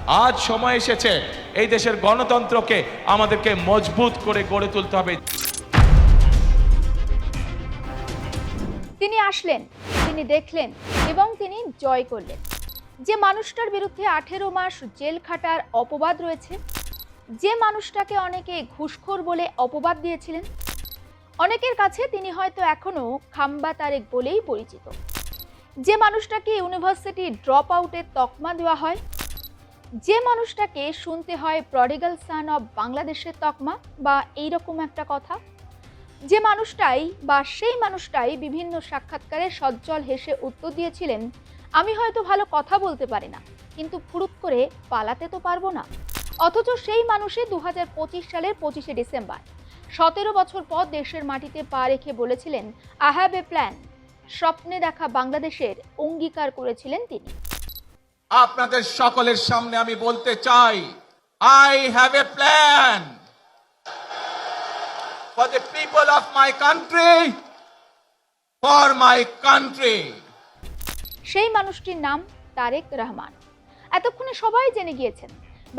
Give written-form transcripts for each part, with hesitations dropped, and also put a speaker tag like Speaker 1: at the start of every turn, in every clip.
Speaker 1: আজ সময় এসেছে এই দেশের গণতন্ত্রকে আমাদেরকে মজবুত করে গড়ে তুলতে হবে।
Speaker 2: তিনি আসলেন, তিনি দেখলেন এবং তিনি জয় করলেন। যে মানুষটার বিরুদ্ধে 18 মাস জেল খাটার অপবাদ রয়েছে, যে মানুষটাকে অনেকে ঘুষখোর বলে অপবাদ দিয়েছিলেন, অনেকের কাছে তিনি হয়তো এখনো খাম্বা তারেক বলেই পরিচিত। যে মানুষটাকে ইউনিভার্সিটি ড্রপ আউটের তকমা দেওয়া হয়, যে মানুষটাকে শুনতে হয় প্রডিগাল সান অফ বাংলাদেশের তকমা বা এইরকম একটা কথা, যে মানুষটাই বা সেই মানুষটাই বিভিন্ন সাক্ষাৎকারে সজ্জল হেসে উত্তর দিয়েছিলেন, আমি হয়তো ভালো কথা বলতে পারি না, কিন্তু ফুরুত করে পালাতে তো পারবো না। অথচ সেই মানুষই 2025 সালের 25শে ডিসেম্বর 17 বছর পর দেশের মাটিতে পা রেখে বলেছিলেন, আই হ্যাভ এ প্ল্যান। স্বপ্নে দেখা বাংলাদেশের অঙ্গীকার করেছিলেন তিনি।
Speaker 1: আপনাদের সকলের সামনে আমি বলতে চাই, I have a plan for the people of my country, for my country.
Speaker 2: সেই মানুষটির নাম তারেক রহমান। এতক্ষণে সবাই জেনে গিয়েছেন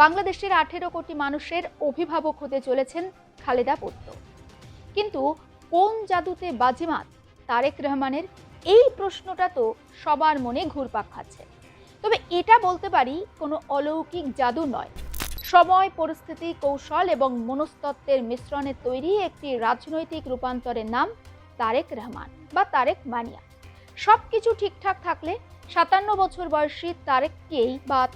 Speaker 2: বাংলাদেশের 18 কোটি মানুষের অভিভাবক হতে চলেছেন খালেদা পুত্র। কিন্তু কোন জাদুতে বাজিমাত তারেক রহমানের, এই প্রশ্নটা তো সবার মনে ঘুরপাক খাচ্ছে। তবে এটা বলতে পারি কোনো অলৌকিক জাদু নয়, সময়, পরিস্থিতি, কৌশল এবং মনস্তত্ত্বের মিশ্রণে তৈরি একটি রাজনৈতিক রূপান্তরের নাম তারেক রহমান বা তারেক মানিয়া। সব কিছু ঠিকঠাক থাকলে 57 বছর বয়সী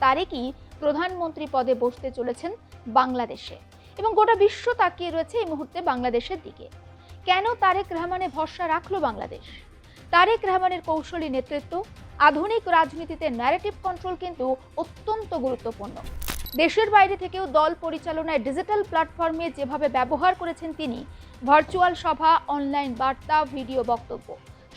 Speaker 2: তারেকই প্রধানমন্ত্রী পদে বসতে চলেছেন বাংলাদেশে, এবং গোটা বিশ্ব তাকিয়ে রয়েছে এই মুহূর্তে বাংলাদেশের দিকে। কেন তারেক রহমানে ভরসা রাখলো বাংলাদেশ? তারেক রহমানের কৌশলী নেতৃত্ব, আধুনিক রাজনীতিতে ন্যারেটিভ কন্ট্রোল কিন্তু অত্যন্ত গুরুত্বপূর্ণ। দেশের বাইরে থেকেও দল পরিচালনায় ডিজিটাল প্ল্যাটফর্মে যেভাবে ব্যবহার করেছেন তিনি, ভার্চুয়াল সভা, অনলাইন বার্তা, ভিডিও বক্তব্য,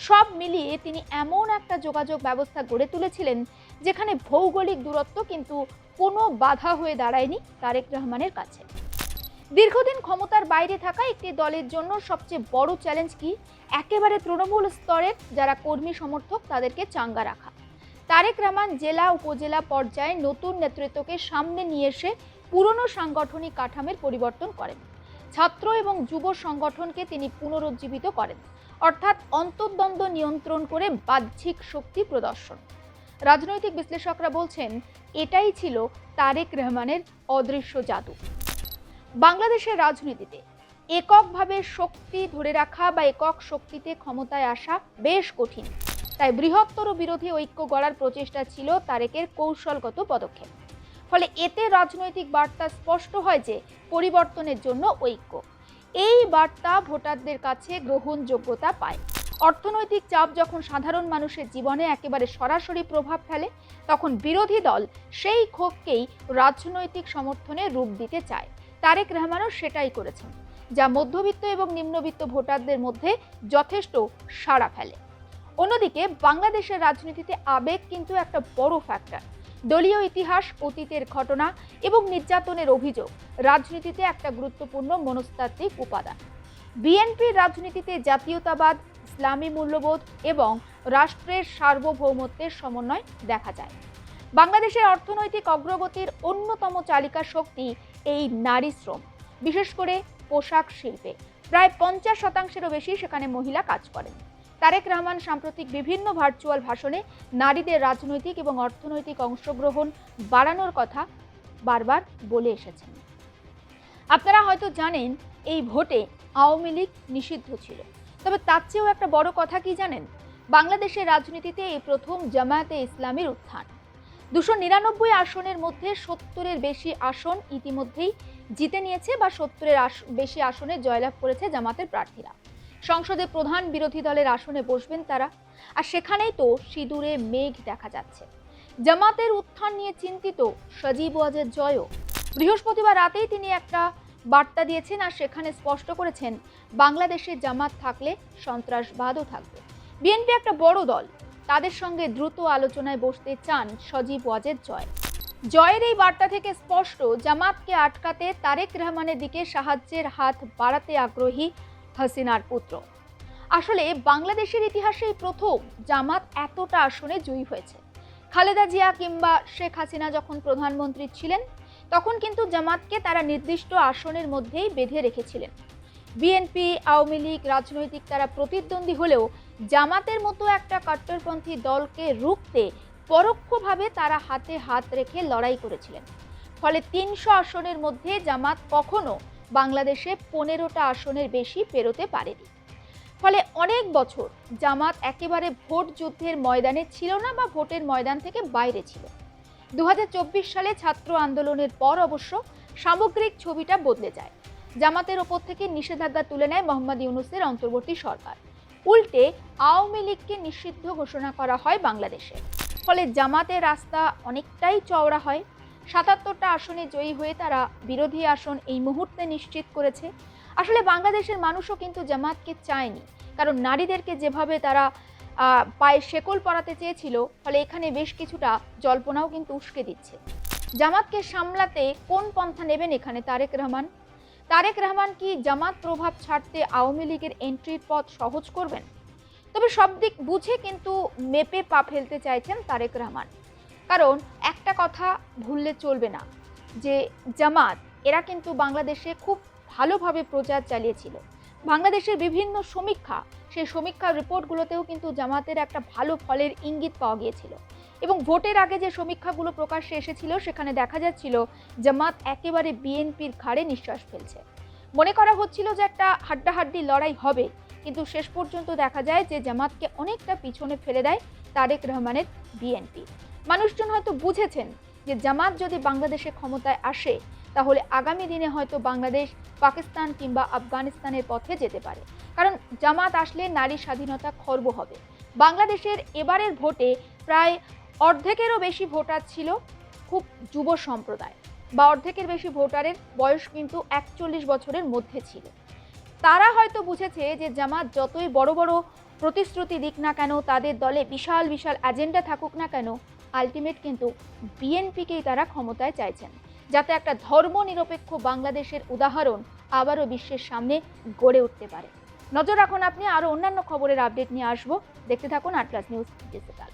Speaker 2: সব মিলিয়ে তিনি এমন একটা যোগাযোগ ব্যবস্থা গড়ে তুলেছিলেন যেখানে ভৌগোলিক দূরত্ব কিন্তু কোনো বাধা হয়ে দাঁড়ায়নি তারেক রহমানের কাছে। দীর্ঘদিন ক্ষমতার বাইরে থাকা একটি দলের জন্য সবচেয়ে বড় চ্যালেঞ্জ কি? একেবারে তৃণমূল স্তরের যারা কর্মী সমর্থক তাদেরকে চাঙ্গা রাখা। তারেক রহমান জেলা উপজেলা পর্যায়ে নতুন নেতৃত্বকে সামনে নিয়ে এসে পুরনো সাংগঠনিক কাঠামোর পরিবর্তন করেন। ছাত্র এবং যুব সংগঠনকে তিনি পুনরুজ্জীবিত করেন, অর্থাৎ অন্তর্দ্বন্দ্ব নিয়ন্ত্রণ করে বাহ্যিক শক্তি প্রদর্শন। রাজনৈতিক বিশ্লেষকরা বলছেন এটাই ছিল তারেক রহমানের অদৃশ্য জাদু। বাংলাদেশের রাজনীতিতে এককভাবে শক্তি ধরে রাখা বা একক শক্তিতে ক্ষমতায় আসা বেশ কঠিন, তাই বৃহত্তর বিরোধী ঐক্য গড়ার প্রচেষ্টা ছিল তারেকের কৌশলগত পদক্ষেপ। ফলে এতে রাজনৈতিক বার্তা স্পষ্ট হয় যে পরিবর্তনের জন্য ঐক্য। এই বার্তা ভোটারদের কাছে গ্রহণযোগ্যতা পায়। অর্থনৈতিক চাপ যখন সাধারণ মানুষের জীবনে একেবারে সরাসরি প্রভাব ফেলে, তখন বিরোধী দল সেই ক্ষোভকেই রাজনৈতিক সমর্থনে রূপ দিতে চায়। তারেক রহমানও সেটাই করেছেন, যা মধ্যবিত্ত এবং নিম্নবিত্ত ভোটারদের মধ্যে যথেষ্ট সাড়া ফেলে। অন্যদিকে বাংলাদেশের রাজনীতিতে আবেগ কিন্তু একটা বড় ফ্যাক্টর। দলীয় ইতিহাস, অতীতের ঘটনা এবং নির্যাতনের অভিযোগ রাজনীতিতে একটা গুরুত্বপূর্ণ মনস্তাত্ত্বিক উপাদান। বিএনপির রাজনীতিতে জাতীয়তাবাদ, ইসলামী মূল্যবোধ এবং রাষ্ট্রের সার্বভৌমত্বের সমন্বয় দেখা যায়। বাংলাদেশের অর্থনৈতিক অগ্রগতির অন্যতম চালিকা শক্তি এই নারী শ্রম, বিশেষ করে পোশাক শিল্পে প্রায় 50%-এরও বেশি সেখানে মহিলা কাজ করেন। তারেক রহমান সাম্প্রতিক বিভিন্ন ভার্চুয়াল ভাষণে নারীদের রাজনৈতিক এবং অর্থনৈতিক অংশগ্রহণ বাড়ানোর কথা বারবার বলে এসেছেন। আপনারা হয়তো জানেন এই ভোটে আওয়ামী লীগ নিষিদ্ধ ছিল, তবে তার চেয়েও একটা বড় কথা কি জানেন? বাংলাদেশের রাজনীতিতে এই প্রথম জামায়াতে ইসলামীর উত্থান। 299 আসনের মধ্যে 70-এর বেশি আসন ইতিমধ্যেই জিতে নিয়েছে বা 70-এর বেশি আসনে জয়লাভ করেছে জামাতের প্রার্থীরা। সংসদে প্রধান বিরোধী দলের আসনে বসবেন তারা, আর সেখানেই তো সিঁদুরে মেঘ দেখা যাচ্ছে। জামাতের উত্থান নিয়ে চিন্তিত সজীব ওয়াজেদ জয়ও। বৃহস্পতিবার রাতেই তিনি একটা বার্তা দিয়েছেন, আর সেখানে স্পষ্ট করেছেন বাংলাদেশে জামাত থাকলে সন্ত্রাসবাদও থাকবে। বিএনপি একটা বড় দল, তাদের সঙ্গে দ্রুত আলোচনায় বসতে চান সজীব ওয়াজেদ জয়। জয়ের এই বার্তা থেকে স্পষ্ট জামাতকে আটকাতে তারেক রহমানের দিকে সাহায্যের হাত বাড়াতে আগ্রহী হাসিনার পুত্র। আসলে বাংলাদেশের ইতিহাসেই প্রথম জামাত এতটা আসনে জয়ী হয়েছে। খালেদা জিয়া কিংবা শেখ হাসিনা যখন প্রধানমন্ত্রী ছিলেন তখন কিন্তু জামাতকে তারা নির্দিষ্ট আসনের মধ্যেই বেঁধে রেখেছিলেন। বিএনপি, আওয়ামী লীগ রাজনৈতিক তারা প্রতিদ্বন্দ্বী হলেও জামাতের মতো একটা কট্টরপন্থী দলকে রুখতে পরোক্ষভাবে তারা হাতে হাত রেখে লড়াই করেছিলেন। ফলে 300 আসনের মধ্যে জামাত কখনো বাংলাদেশে 15টা আসনের বেশি পেরোতে পারেনি। ফলে অনেক বছর জামাত একেবারে ভোট যুদ্ধের ময়দানে ছিল না বা ভোটের ময়দান থেকে বাইরে ছিল। 2024 সালে ছাত্র আন্দোলনের পর অবশ্য সামগ্রিক ছবিটা বদলে যায়। জামাতের ওপর থেকে নিষেধাজ্ঞা তুলে নেয় মোহাম্মদ ইউনূসের অন্তর্বর্তী সরকার। উল্টে আওয়ামী লীগকে নিষিদ্ধ ঘোষণা করা হয় বাংলাদেশে। ফলে জামাতের রাস্তা অনেকটাই চওড়া হয়। 77টা আসনে জয়ী হয়ে তারা বিরোধী আসন এই মুহূর্তে নিশ্চিত করেছে। আসলে বাংলাদেশের মানুষও কিন্তু জামাতকে চায়নি, কারণ নারীদেরকে যেভাবে তারা পায়ে শেকল পরাতে চেয়েছিল, ফলে এখানে বেশ কিছুটা জল্পনাও কিন্তু উস্কে দিচ্ছে। জামাতকে সামলাতে কোন পন্থা নেবেন এখানে তারেক রহমান কি জামাত প্রভাব ছাড়তে আওয়ামী লীগের এন্ট্রির পথ সহজ করবেন? তবে সব দিক বুঝে কিন্তু মেপে পা ফেলতে চাইছেন তারেক রহমান। কারণ একটা কথা ভুললে চলবে না যে জামাত এরা কিন্তু বাংলাদেশে খুব ভালোভাবে প্রচার চালিয়েছিল। বাংলাদেশের বিভিন্ন সমীক্ষা, সেই সমীক্ষার রিপোর্টগুলোতেও কিন্তু জামাতের একটা ভালো ফলের ইঙ্গিত পাওয়া গিয়েছিল। এবং ভোটের আগে যে সমীক্ষাগুলো প্রকাশ্যে এসেছিল সেখানে দেখা যাচ্ছিল জামাত একেবারে বিএনপির ঘাড়ে নিঃশ্বাস ফেলছে। মনে করা হচ্ছিল যে একটা হাড্ডাহাড্ডি লড়াই হবে, কিন্তু শেষ পর্যন্ত দেখা যায় যে জামাতকে অনেকটা পিছনে ফেলে দেয় তারেক রহমানের বিএনপি। মানুষজন হয়তো বুঝেছেন যে জামাত যদি বাংলাদেশে ক্ষমতায় আসে তাহলে আগামী দিনে হয়তো বাংলাদেশ পাকিস্তান কিংবা আফগানিস্তানের পথে যেতে পারে। কারণ জামাত আসলে নারী স্বাধীনতা খর্ব হবে। বাংলাদেশের এবারের ভোটে প্রায় অর্ধেকেরও বেশি ভোটার ছিল খুব যুব সম্প্রদায়, বা অর্ধেকের বেশি ভোটারের বয়স কিন্তু 41 বছরের মধ্যে ছিল। তারা হয়তো বুঝেছে যে জামাত যতই বড় বড় প্রতিশ্রুতি দিক না কেন, তাদের দলে বিশাল বিশাল এজেন্ডা থাকুক না কেন, আলটিমেট কিন্তু বিএনপিকেই তারা ক্ষমতায় চাইছেন, যাতে একটা ধর্মনিরপেক্ষ বাংলাদেশের উদাহরণ আবারও বিশ্বের সামনে গড়ে উঠতে পারে। নজর রাখুন আপনি, আরও অন্যান্য খবরের আপডেট নিয়ে আসবো। দেখতে থাকুন আটলাস নিউজ ডিজিটাল।